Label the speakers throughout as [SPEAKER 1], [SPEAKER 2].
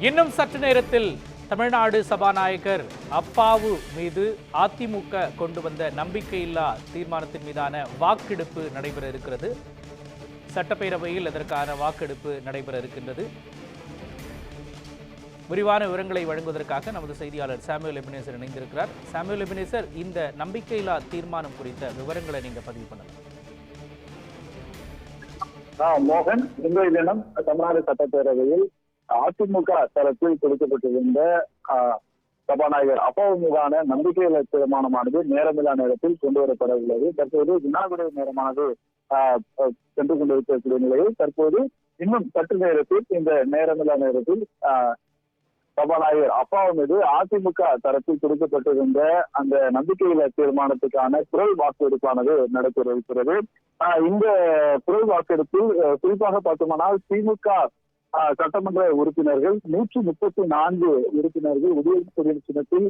[SPEAKER 1] இன்னும் சற்று நேரத்தில் தமிழ்நாடு சபாநாயகர் அப்பாவு மீது அதிமுக கொண்டு வந்த நம்பிக்கையில்லா தீர்மானத்தின் மீதான வாக்கெடுப்பு நடைபெற இருக்கிறது. சட்டப்பேரவையில் இதற்கான வாக்கெடுப்பு நடைபெற இருக்கின்றது. விரிவான விவரங்களை வழங்குவதற்காக நமது செய்தியாளர் சாமுவேல் எபினேசர் இணைந்திருக்கிறார். சாமுவேல் எபினேசர், இந்த நம்பிக்கையில்லா தீர்மானம் குறித்த விவரங்களை நீங்க பதிவு பண்ணலாம்.
[SPEAKER 2] மோகன், இன்றைய தினம் தமிழ்நாடு சட்டப்பேரவையில் அதிமுக தரப்பில் கொடுக்கப்பட்டிருந்த சபாநாயகர் அப்பாவு மீதான நம்பிக்கையில்லா தீர்மானமானது நேரமில்லா நேரத்தில் கொண்டு வரப்பட உள்ளது. தற்போது வினாவிடை நேரமானது சென்று கொண்டிருக்கக்கூடிய நிலையில் தற்போது இன்னும் சற்று நேரத்தில் இந்த நேரமில்லா நேரத்தில் சபாநாயகர் அப்பாவு மீது அதிமுக தரப்பில் கொடுக்கப்பட்டிருந்த அந்த நம்பிக்கையில்லா தீர்மானத்துக்கான குரல் வாக்கெடுப்பானது நடைபெற இருக்கிறது. இந்த குரல் வாக்கெடுப்பில் குறிப்பாக பார்த்தோம்னால் திமுக சட்டமன்ற உறுப்பினர்கள் 134 உறுப்பினர்கள் உதயசூரியன் சின்னத்தில்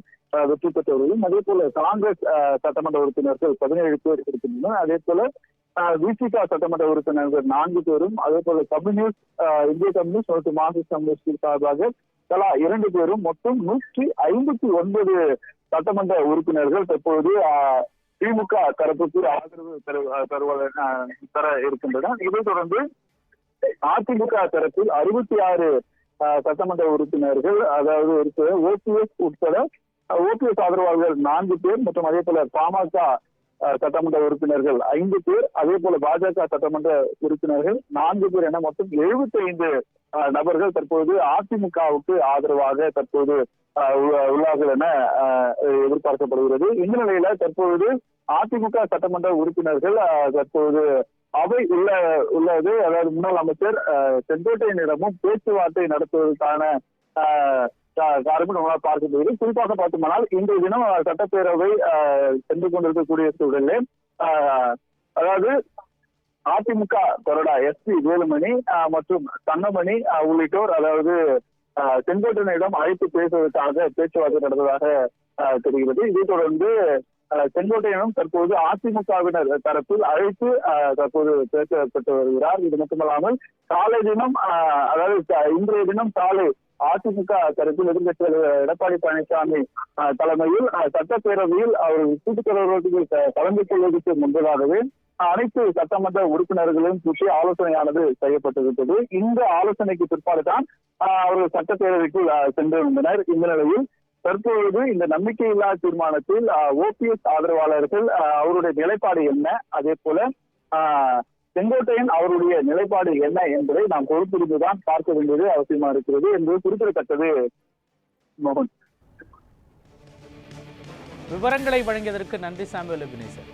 [SPEAKER 2] வெற்றி பெற்றவர்களும், அதே போல காங்கிரஸ் சட்டமன்ற உறுப்பினர்கள் 17 பேர் இருக்கின்றனர். அதே போல விசிக சட்டமன்ற உறுப்பினர்கள் 4 பேரும், அதே போல கம்யூனிஸ்ட், இந்திய கம்யூனிஸ்ட் மற்றும் மார்க்சிஸ்ட் கம்யூனிஸ்ட் சார்பாக தலா 2 பேரும், மொத்தம் 159 சட்டமன்ற உறுப்பினர்கள் தற்போது திமுக தரப்புக்கு ஆதரவு தர இருக்கின்றனர். இதைத் தொடர்ந்து அதிமுக தரப்பில் 66 சட்டமன்ற உறுப்பினர்கள், அதாவது ஓபிஎஸ் உட்பட ஓபிஎஸ் ஆதரவாளர்கள் 4 பேர் மற்றும் அதே போல பாமக சட்டமன்ற உறுப்பினர்கள் 5 பேர், அதே போல பாஜக சட்டமன்ற உறுப்பினர்கள் 4 பேர் என மொத்தம் 75 நபர்கள் தற்போது அதிமுகவுக்கு ஆதரவாக தற்போது உள்ளார்கள் என எதிர்பார்க்கப்படுகிறது. இந்த நிலையில தற்போது அதிமுக சட்டமன்ற உறுப்பினர்கள் தற்போது அவை உள்ளது. அதாவது முன்னாள் அமைச்சர் செங்கோட்டையனிடமும் பேச்சுவார்த்தை நடத்துவதற்கான காரணம் நம்மளால் பார்க்கப்படுகிறது. குறிப்பாக பார்த்தோம்னால் இன்றைய தினம் சட்டப்பேரவை சென்று கொண்டிருக்கக்கூடிய சூழலில் அதாவது அதிமுக கொறடா எஸ்பி வேலுமணி மற்றும் தங்கமணி உள்ளிட்டோர் அதாவது செங்கோட்டையனிடம் அழைத்து பேசுவதற்காக பேச்சுவார்த்தை நடந்ததாக தெரிகிறது. இதைத் தொடர்ந்து செங்கோட்டையனும் தற்போது அதிமுகவினர் தரப்பில் அழைத்து தற்போது பேசப்பட்டு வருகிறார். இது மட்டுமல்லாமல் காலை தினம் அதாவது இன்றைய தினம் காலை அதிமுக தரப்பில் எதிர்க்கட்சி தலைவர் எடப்பாடி பழனிசாமி தலைமையில் சட்டப்பேரவையில் அவர் கூட்டுத் தலைவர்களுக்கு கலந்து கொள்வதற்கு முன்பதாகவே அனைத்து சட்டமன்ற உறுப்பினர்களும் கூட்டி ஆலோசனையானது செய்யப்பட்டிருந்தது. இந்த ஆலோசனைக்கு பிற்பாடுதான் அவர்கள் சட்டப்பேரவைக்குள் சென்றிருந்தனர். இந்த நிலையில் தற்பொழுது இந்த நம்பிக்கையில்லா தீர்மானத்தில் ஓபிஎஸ் ஆதரவாளர்கள் அவருடைய நிலைப்பாடு என்ன, அதே போல செங்கோட்டையன் அவருடைய நிலைப்பாடு என்ன என்பதை நாம் பொறுத்திருந்துதான் பார்க்க வேண்டியது அவசியமா இருக்கிறது என்பது குறிப்பிடத்தக்கது. மோகன்,
[SPEAKER 1] விவரங்களை வழங்கியதற்கு நன்றி சாமுவேல் எபினேசர்.